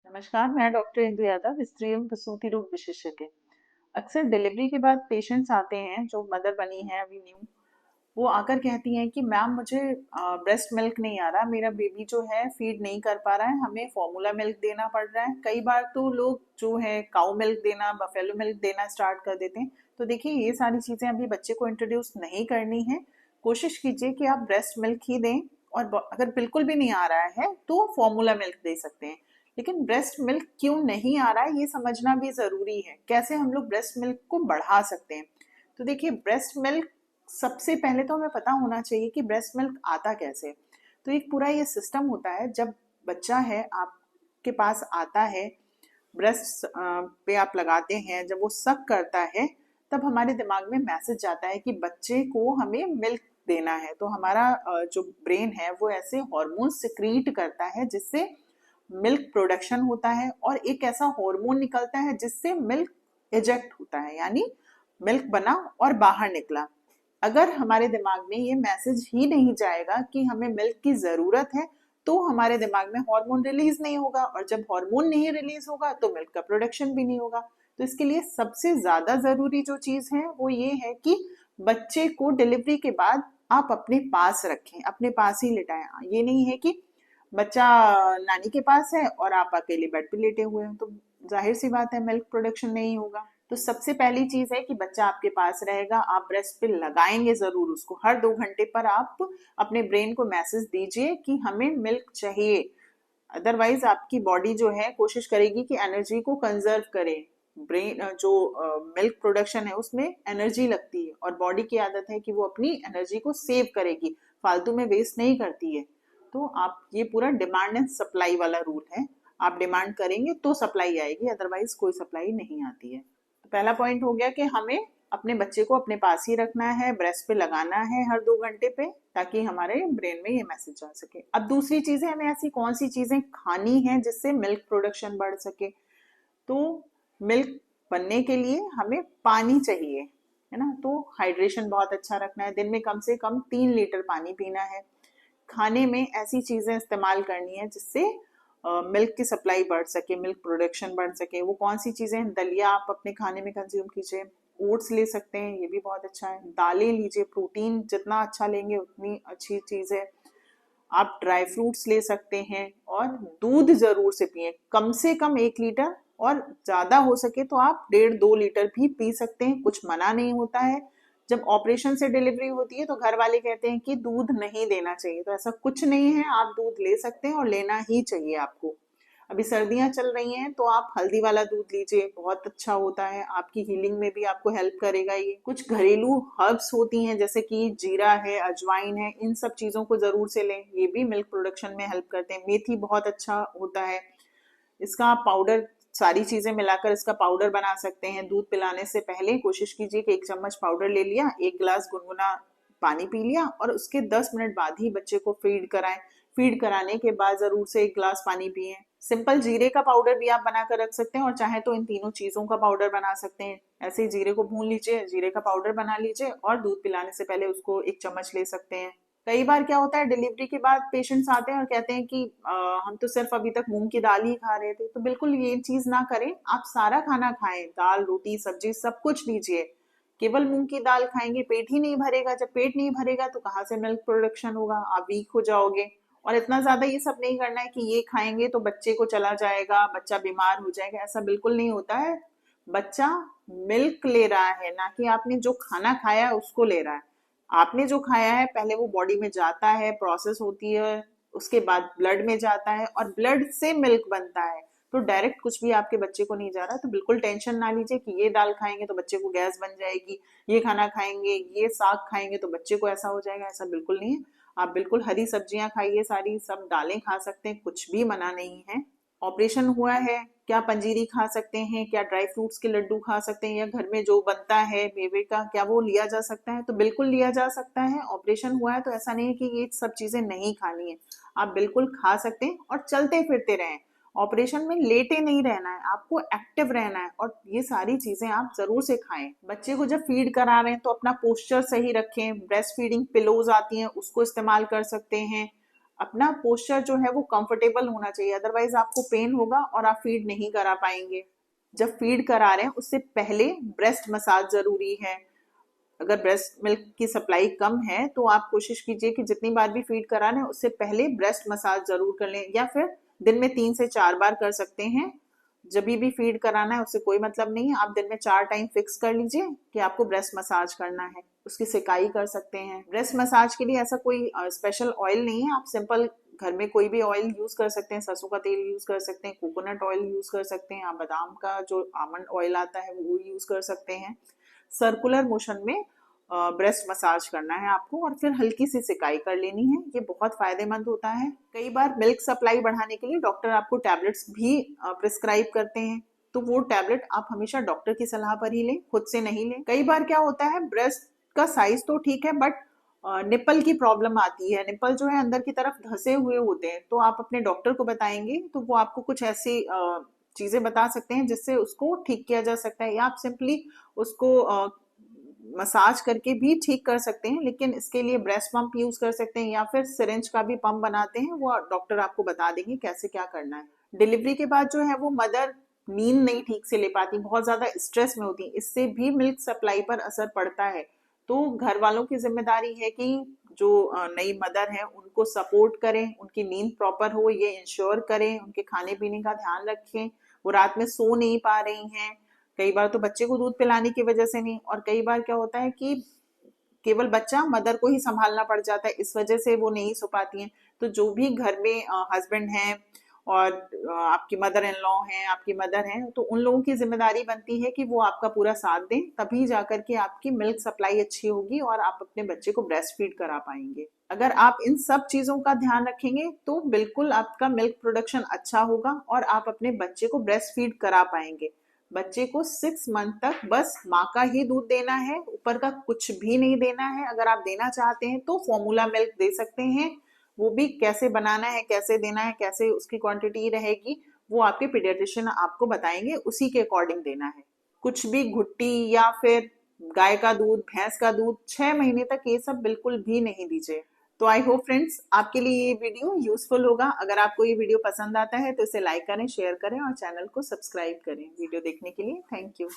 नमस्कार, मैं डॉक्टर इंदु यादव, स्त्री एवं प्रसूति रोग विशेषज्ञ। अक्सर डिलीवरी के बाद पेशेंट्स आते हैं जो मदर बनी है अभी न्यू। वो आकर कहती हैं कि मैम मुझे ब्रेस्ट मिल्क नहीं आ रहा, मेरा बेबी जो है फीड नहीं कर पा रहा है, हमें फॉर्मूला मिल्क देना पड़ रहा है। कई बार तो लोग जो है काऊ मिल्क देना, बफेलो मिल्क देना स्टार्ट कर देते हैं। तो देखिए, ये सारी चीजें अभी बच्चे को इंट्रोड्यूस नहीं करनी है। कोशिश कीजिए कि आप ब्रेस्ट मिल्क ही दें, और अगर बिल्कुल भी नहीं आ रहा है तो फॉर्मूला मिल्क दे सकते हैं। लेकिन ब्रेस्ट मिल्क क्यों नहीं आ रहा है ये समझना भी जरूरी है। कैसे हम लोग ब्रेस्ट मिल्क को बढ़ा सकते हैं? तो देखिए, ब्रेस्ट मिल्क सबसे पहले तो हमें पता होना चाहिए कि ब्रेस्ट मिल्क आता कैसे। तो एक पूरा ये सिस्टम होता है, जब बच्चा है आपके पास आता है, ब्रेस्ट पे आप लगाते हैं, जब वो सक करता है तब हमारे दिमाग में मैसेज जाता है कि बच्चे को हमें मिल्क देना है। तो हमारा जो ब्रेन है वो ऐसे हार्मोन सिक्रीट करता है जिससे मिल्क प्रोडक्शन होता है, और एक ऐसा हार्मोन निकलता है जिससे मिल्क इजेक्ट होता है, यानी मिल्क बना और बाहर निकला। अगर हमारे दिमाग में ये मैसेज ही नहीं जाएगा कि हमें मिल्क की जरूरत है, तो हमारे दिमाग में हार्मोन रिलीज नहीं होगा, और जब हार्मोन नहीं रिलीज होगा तो मिल्क का प्रोडक्शन भी नहीं होगा। तो इसके लिए सबसे ज्यादा जरूरी जो चीज है वो ये है कि बच्चे को डिलीवरी के बाद आप अपने पास रखें, अपने पास ही लिटाएं। ये नहीं है कि बच्चा नानी के पास है और आप अकेले बेड पे लेटे हुए हो, तो जाहिर सी बात है मिल्क प्रोडक्शन नहीं होगा। तो सबसे पहली चीज है कि बच्चा आपके पास रहेगा, आप ब्रेस्ट पे लगाएंगे जरूर उसको। हर 2 घंटे पर आप अपने ब्रेन को मैसेज दीजिए कि हमें मिल्क चाहिए। अदरवाइज आपकी बॉडी जो है कोशिश करेगी कि एनर्जी को कंजर्व करे। ब्रेन जो मिल्क प्रोडक्शन है उसमें एनर्जी लगती है, और बॉडी की आदत है कि वो अपनी एनर्जी को सेव करेगी, फालतू में वेस्ट नहीं करती है। तो आप ये पूरा डिमांड एंड सप्लाई वाला रूल है। आप डिमांड करेंगे तो सप्लाई आएगी, अदरवाइज कोई सप्लाई नहीं आती है। तो पहला पॉइंट हो गया कि हमें अपने बच्चे को अपने पास ही रखना है, ब्रेस्ट पे लगाना है हर 2 घंटे पे, ताकि हमारे ब्रेन में ये मैसेज जा सके। अब दूसरी चीज है, हमें ऐसी कौन सी चीजें खानी है जिससे मिल्क प्रोडक्शन बढ़ सके। तो मिल्क बनने के लिए हमें पानी चाहिए, है ना। तो हाइड्रेशन बहुत अच्छा रखना है, दिन में कम से कम 3 लीटर पानी पीना है। खाने में ऐसी चीजें इस्तेमाल करनी है जिससे मिल्क की सप्लाई बढ़ सके, मिल्क प्रोडक्शन बढ़ सके। वो कौन सी चीजें हैं? दलिया आप अपने खाने में कंज्यूम कीजिए, ओट्स ले सकते हैं, ये भी बहुत अच्छा है। दालें लीजिए, प्रोटीन जितना अच्छा लेंगे उतनी अच्छी चीज है। आप ड्राई फ्रूट्स ले सकते हैं, और दूध जरूर से पिए, कम से कम 1 लीटर, और ज्यादा हो सके तो आप 1.5-2 लीटर भी पी सकते हैं, कुछ मना नहीं होता है। जब ऑपरेशन से डिलीवरी होती है तो घर वाले कहते हैं कि दूध नहीं देना चाहिए, तो ऐसा कुछ नहीं है, आप दूध ले सकते हैं और लेना ही चाहिए आपको। अभी सर्दियां चल रही हैं तो आप हल्दी वाला दूध लीजिए, बहुत अच्छा होता है, आपकी हीलिंग में भी आपको हेल्प करेगा। ये कुछ घरेलू हर्ब्स होती हैं जैसे कि जीरा है, अजवाइन है, इन सब चीजों को जरूर से लें, ये भी मिल्क प्रोडक्शन में हेल्प करते हैं। मेथी बहुत अच्छा होता है, इसका आप पाउडर, सारी चीजें मिलाकर इसका पाउडर बना सकते हैं। दूध पिलाने से पहले कोशिश कीजिए कि 1 चम्मच पाउडर ले लिया, 1 गिलास गुनगुना पानी पी लिया, और उसके 10 मिनट बाद ही बच्चे को फीड कराएं। फीड कराने के बाद जरूर से 1 गिलास पानी पिए। सिंपल जीरे का पाउडर भी आप बनाकर रख सकते हैं, और चाहे तो इन तीनों चीजों का पाउडर बना सकते हैं। ऐसे ही जीरे को भून लीजिए, जीरे का पाउडर बना लीजिए, और दूध पिलाने से पहले उसको 1 चम्मच ले सकते हैं। कई बार क्या होता है, डिलीवरी के बाद पेशेंट्स आते हैं और कहते हैं कि हम तो सिर्फ अभी तक मूंग की दाल ही खा रहे थे। तो बिल्कुल ये चीज ना करें, आप सारा खाना खाएं, दाल रोटी सब्जी सब कुछ लीजिए। केवल मूंग की दाल खाएंगे पेट ही नहीं भरेगा, जब पेट नहीं भरेगा तो कहाँ से मिल्क प्रोडक्शन होगा, आप वीक हो जाओगे। और इतना ज्यादा ये सब नहीं करना है कि ये खाएंगे तो बच्चे को चला जाएगा, बच्चा बीमार हो जाएगा, ऐसा बिल्कुल नहीं होता है। बच्चा मिल्क ले रहा है, ना कि आपने जो खाना खाया है उसको ले रहा है। आपने जो खाया है पहले वो बॉडी में जाता है, प्रोसेस होती है, उसके बाद ब्लड में जाता है, और ब्लड से मिल्क बनता है। तो डायरेक्ट कुछ भी आपके बच्चे को नहीं जा रहा। तो बिल्कुल टेंशन ना लीजिए कि ये दाल खाएंगे तो बच्चे को गैस बन जाएगी, ये खाना खाएंगे, ये साग खाएंगे तो बच्चे को ऐसा हो जाएगा, ऐसा बिल्कुल नहीं है। आप बिल्कुल हरी सब्जियां खाइए, सारी सब दालें खा सकते हैं, कुछ भी मना नहीं है। ऑपरेशन हुआ है, क्या पंजीरी खा सकते हैं, क्या ड्राई फ्रूट्स के लड्डू खा सकते हैं, या घर में जो बनता है मेवे का, क्या वो लिया जा सकता है? तो बिल्कुल लिया जा सकता है। ऑपरेशन हुआ है तो ऐसा नहीं है कि ये सब चीजें नहीं खानी है, आप बिल्कुल खा सकते हैं, और चलते फिरते रहें। ऑपरेशन में लेटे नहीं रहना है, आपको एक्टिव रहना है, और ये सारी चीजें आप जरूर से खाएं। बच्चे को जब फीड करा रहे हैं तो अपना पोस्चर सही रखें, ब्रेस्ट फीडिंग पिलोज आती हैं उसको इस्तेमाल कर सकते हैं। अपना पोस्चर जो है वो कंफर्टेबल होना चाहिए, अदरवाइज आपको पेन होगा और आप फीड नहीं करा पाएंगे। जब फीड करा रहे हैं उससे पहले ब्रेस्ट मसाज जरूरी है। अगर ब्रेस्ट मिल्क की सप्लाई कम है तो आप कोशिश कीजिए कि जितनी बार भी फीड करा रहे हैं उससे पहले ब्रेस्ट मसाज जरूर कर लें, या फिर दिन में 3 से 4 बार कर सकते हैं। जब भी फीड कराना है उससे कोई मतलब नहीं है, आप दिन में 4 टाइम फिक्स कर लीजिए कि आपको ब्रेस्ट मसाज करना है, उसकी सिकाई कर सकते हैं। ब्रेस्ट मसाज के लिए ऐसा कोई स्पेशल ऑयल नहीं है, आप सिंपल घर में कोई भी ऑयल यूज कर सकते हैं, सरसों का तेल यूज कर सकते हैं, कोकोनट ऑयल यूज कर सकते हैं, आप बादाम का जो आमंड ऑयल आता है वो यूज कर सकते हैं। सर्कुलर मोशन में ब्रेस्ट मसाज करना है आपको और फिर हल्की सी सिकाई कर लेनी है, ये बहुत फायदेमंद होता है। कई बार मिल्क सप्लाई बढ़ाने के लिए डॉक्टर आपको टैबलेट्स भी प्रिस्क्राइब करते हैं, तो वो टैबलेट आप हमेशा डॉक्टर की सलाह पर ही लें, खुद से नहीं लें। कई बार क्या होता है, ब्रेस्ट का साइज तो ठीक है बट निपल की प्रॉब्लम आती है, निपल जो है अंदर की तरफ धसे हुए होते हैं, तो आप अपने डॉक्टर को बताएंगे तो वो आपको कुछ ऐसी चीजें बता सकते हैं जिससे उसको ठीक किया जा सकता है, या आप सिंपली उसको मसाज करके भी ठीक कर सकते हैं। लेकिन इसके लिए ब्रेस्ट पंप यूज कर सकते हैं या फिर सिरिंज का भी पंप बनाते हैं, वो डॉक्टर आपको बता देंगे कैसे क्या करना है। डिलीवरी के बाद जो है वो मदर नींद नहीं ठीक से ले पाती, बहुत ज्यादा स्ट्रेस में होती, इससे भी मिल्क सप्लाई पर असर पड़ता है। तो घर वालों की जिम्मेदारी है कि जो नई मदर है उनको सपोर्ट करें, उनकी नींद प्रॉपर हो ये इंश्योर करें, उनके खाने पीने का ध्यान रखें। वो रात में सो नहीं पा रही हैं, कई बार तो बच्चे को दूध पिलाने की वजह से नहीं, और कई बार क्या होता है कि केवल बच्चा मदर को ही संभालना पड़ जाता है, इस वजह से वो नहीं सो पाती हैं। तो जो भी घर में हस्बैंड हैं और आपकी मदर इन लॉ हैं, आपकी मदर हैं, तो उन लोगों की जिम्मेदारी बनती है कि वो आपका पूरा साथ दें, तभी जाकर के आपकी मिल्क सप्लाई अच्छी होगी और आप अपने बच्चे को ब्रेस्ट फीड करा पाएंगे। अगर आप इन सब चीजों का ध्यान रखेंगे तो बिल्कुल आपका मिल्क प्रोडक्शन अच्छा होगा और आप अपने बच्चे को ब्रेस्ट फीड करा पाएंगे। बच्चे को 6 मंथ तक बस माँ का ही दूध देना है, ऊपर का कुछ भी नहीं देना है। अगर आप देना चाहते हैं तो फॉर्मूला मिल्क दे सकते हैं, वो भी कैसे बनाना है, कैसे देना है, कैसे उसकी क्वांटिटी रहेगी, वो आपके पीडियाट्रिशियन आपको बताएंगे, उसी के अकॉर्डिंग देना है। कुछ भी घुट्टी या फिर गाय का दूध, भैंस का दूध 6 महीने तक ये सब बिल्कुल भी नहीं दीजिए। तो आई होप फ्रेंड्स आपके लिए ये वीडियो यूजफुल होगा। अगर आपको ये वीडियो पसंद आता है तो इसे लाइक करें, शेयर करें और चैनल को सब्सक्राइब करें। वीडियो देखने के लिए थैंक यू।